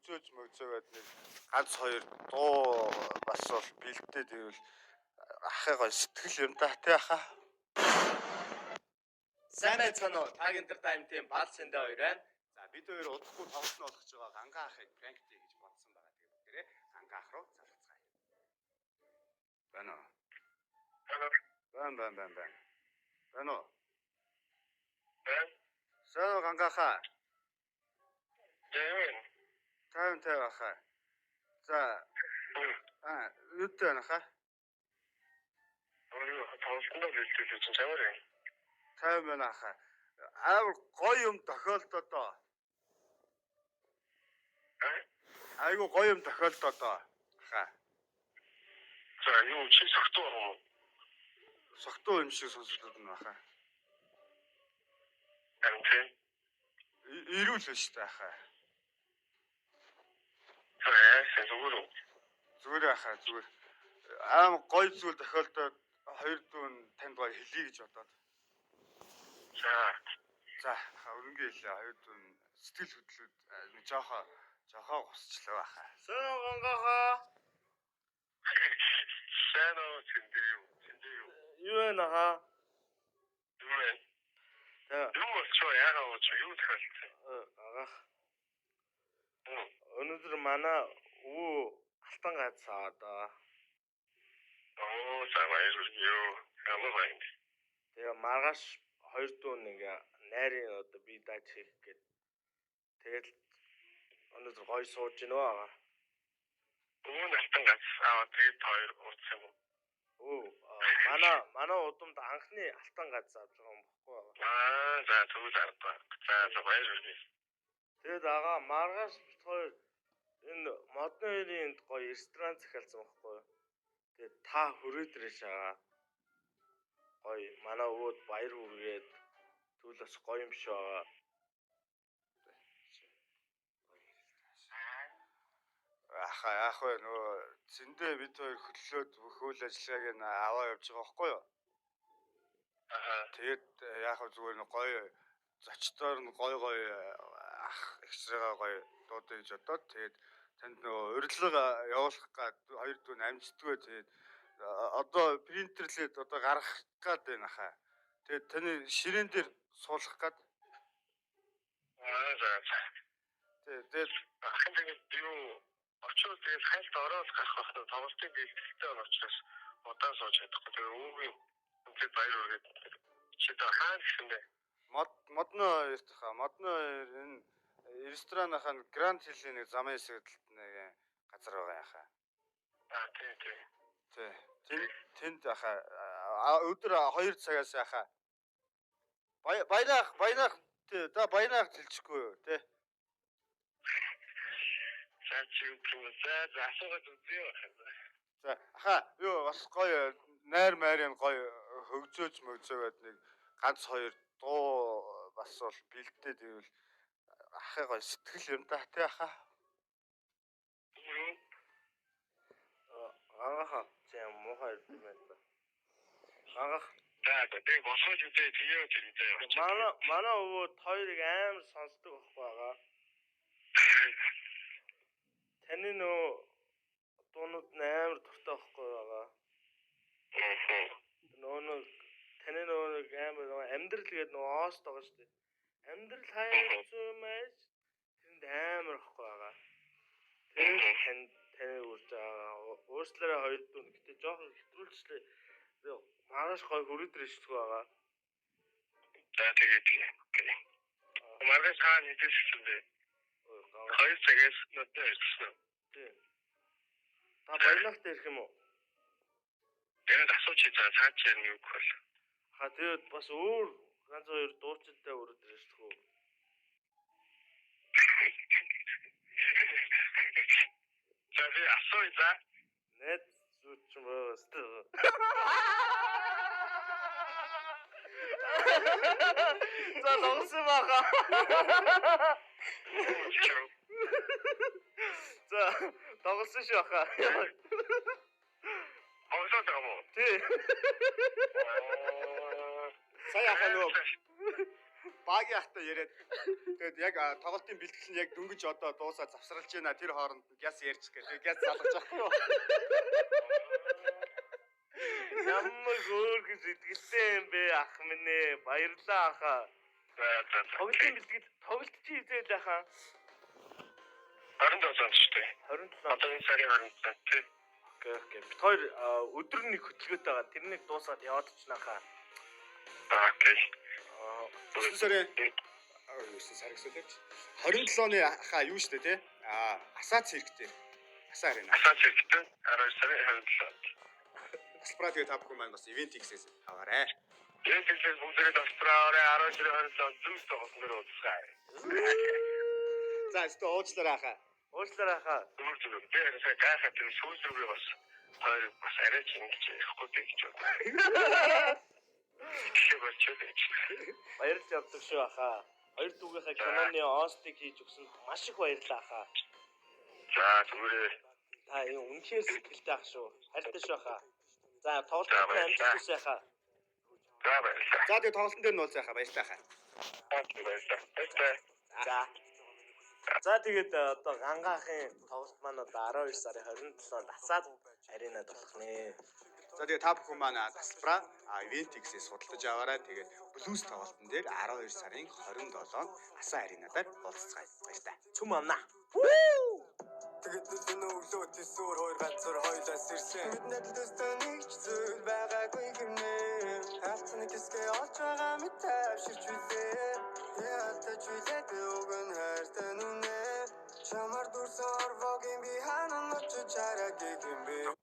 хөгжөөж мөгзөөгээд нэг ганц хоёр дуу бас бол бэлдээд ивэл ахыг гоо сэтгэл юм да тий аха. Сайн байцгаана уу? Tag Entertainment-ийн бал сэндэ хоёр байна. За бид хоёр удахгүй тоглосон болгож байгаа Ганга ахыг пранк хийж бодсон байгаа. Тэгээд бүгдээрээ Ганга ах руу залгацгаая. Байна уу? Байна. Байна уу? Сайн Ганга ахаа. Тайван ахаа. За юутай байна хаа? Тайван байна хаа. Аавар гоё юм тохиолдоо доо. Айгу гоё юм тохиолдоо доо. Хаа. За юу чи согтуу юм. Согтуу юм шиг сонсогдод байна хаа. Амтэн. Ирүүл ба штэ хаа. Зүгээр хаа зүгээр. Аам гоё зүйл тохиолдоод хоёр дүүн танд гоё хэлье гэж бодоод. За өрөнгө хэлээ хоёр дүүн сэтгэл хөдлөд жоохоо гусчлаа хаа. Сайн Гангахаа. Сайн уу Цэндээ юу? Юу вэ хаа? Юу болчихоо яагаад болж юу тохиолдсон? Агах. Өнөөдөр манай өвөө алтан гацаа одоо. За баярлалаа. Ямар байна? Тэгээ маргааш хоёр дүүн ингээ найрын одоо би даж хийх гээд тэгэл өнөөдөр гоё сууж гинөө аа. Өвөө алтан гацаа тэгээд хоёр ууцсан юм. Манай удамд анхны алтан гац авч байгаа юм бохгүй аа. За тэгвэл арга. За баярлалаа. Тэгээд агаа маргааш бит хоёр энэ модны хоёрын гоё ресторан захиалсан бохгүй. Тэгээд та хүрээд ирэх шагаа. Гоё манай өвөд баяр хүргээд түлээс гоё юм шиг байгаа. Яах вэ нөгөө зэндээ бид хоёр хөтлөөд бүх үйл ажиллагааг нь аваа явж байгаа байхгүй юу? Тэгээд яах вэ зүгээр нэг гоё зочдоор нь гоё ах экстрагаа гоё дуудаа гэж бодоод тэгээд танд нөгөө урилга явуулах гад хоёр дүүн амжтдаггүй тэгээд одоо принтерлээд одоо гаргах гад байна хаа. Тэгээд таны ширээн дээр суулгах гад. Тэгээд ахын тэгээд юу очоод тэгээд хайлт ороод гарах байх нь тоглолтын бэлтгэлтэй байгаа учраас удаан сууж чадахгүй. Тэгээд өвгийн үнэхээр баяр хүргээд чи та хаана гэсэн бэ? Модно иртха. Модно энэ ресторанынхаа Гранд Хиллийн нэг замын хэсэгт нэг газар байгаа яхаа. Тий. Тэнд яхаа. Өдөр 2 цагаас яхаа. Баянах тий. Да баянах хэлчихгүй юу, тий. За чи за асуугаад үзье. За хаа юу бас гоё найр майрын гоё хөгжөөж мөгзөөгээд нэг ганц хоёр дуу бас бол бэлдээд ивэл ахыг гоё сэтгэл юм да тий аха. Агах тийм мохой юм байна. Агах тэгээд босгож үзээ тийё тийм. Манай өвөө хоёрыг амар сонсдог байхгүй байгаа. Таны нөө дуунууд амар дуртай байхгүй байгаа. Нөө таны нөө амар амьдрал гэдэг нөө оос байгаа шүү дээ. Амьдрал хайр зүймэж тэнд амар ахгүй байгаа. Тэр таны үрж байгаа. Өөрчлөлөө хоёр дүүн гэтээ жоохон хэтрүүлчлээ. Маргааш гой хүрээдэр ишдэг байгаа. За тэгээд маргааш хаана хийсэн бэ? 2 цагаас надад ирсэн. Тий. Та баянахт ирэх юм уу? Тэгээд асууч цааш нь юу гэх вэ? Тэгээд бас өөр ганц хоёр дуучинтай өрөөдөр ирэх үү? За би асууя за. Нэт зүүч мөөс. За лонсон баха. За тоглосон шүү хаа. Тоглосон байгаа мó? Тий. Сая хаа нөгөө багийн ахтай яриад тэгээд яг тоглолтын бэлтгэл нь яг дөнгөж одоо дуусаад завсралж байна. Тэр хооронд гяс ярьчих гэх. Тэгээд гяс залгаж байхгүй юу? Ямар хөөрхөн сэтгэлтэй юм бэ ах минь ээ. Баярлалаа ахаа. Тоглолтын бэлтгэл тоглолт чи хизээ жахаа. 27 онд шүү дээ. 27. Одоо энэ сарын 27 тий. Окей. Бид хоёр өдөр нэг хөтөлбөртэй байгаа. Тэрнийг дуусгаад яваад очно хаа. Окей. 9 сарын 9 сар гэсэн үг. 27 оны хаа юу штэ тий? Асаац хэрэгтэй. Асаа харина. Асаа зэрэгтэй 12 сарын 27-нд. Аспра тэгээ та бүхэн маань бас ивент хийхээс аваарай. Энэ хэлбэл бүгдээ Австралиа 12 сарын 27-нд зүс тоглосноор уулзгай. За өстө уучлаарай хаа. Уучлаарай хаа. Зүгээр. Би энэ гайхаад тэр сүүл рүүгээ бас хоёр бас арай ч ингэж ярихгүй гэж бодлоо. Тэг болчихоо гэж. Баярлж явдаг шүү ахаа. Хоёр дүүгийнхаа киноны остыг хийж өгсөнд маш их баярлалаа ахаа. За зүгээр. Та энэ үнэхээр сэтгэлтэй ах шүү. Хайртай шүү ахаа. За тоглолтын амжилт хүсье ахаа. За баярлалаа. За тэгээ тоглолтын дээр нь уулзаа хаа баярлалаа хаа. Баярлалаа. За. За тэгээд одоо гангаахын тоглолт маань одоо 12 сарын 27-нд асаад аренад болох нэ. За тэгээ та бүхэн маань Аспра ивент хийхээс судалдаж аваарай. Тэгээд блүүс тоглолтын дээр 12 сарын 27-нд Асаа аренадаар уулзцгаая. Баярлалаа. Цүм амна. Тэгээд нүдэн өглөө төсөөр хоёр ганцаар хойлоос ирсэн. Бидний төстөө нэг ч зүйл байгаагүй хэмнээ. Хацны хэсгээ олж байгаа мэт тавширч үлээ. Яалтаж үлээд өгөн хайртай нүнэ. Чамар дурсан орвогийн би ханаа ночж чараг гэх юм бэ.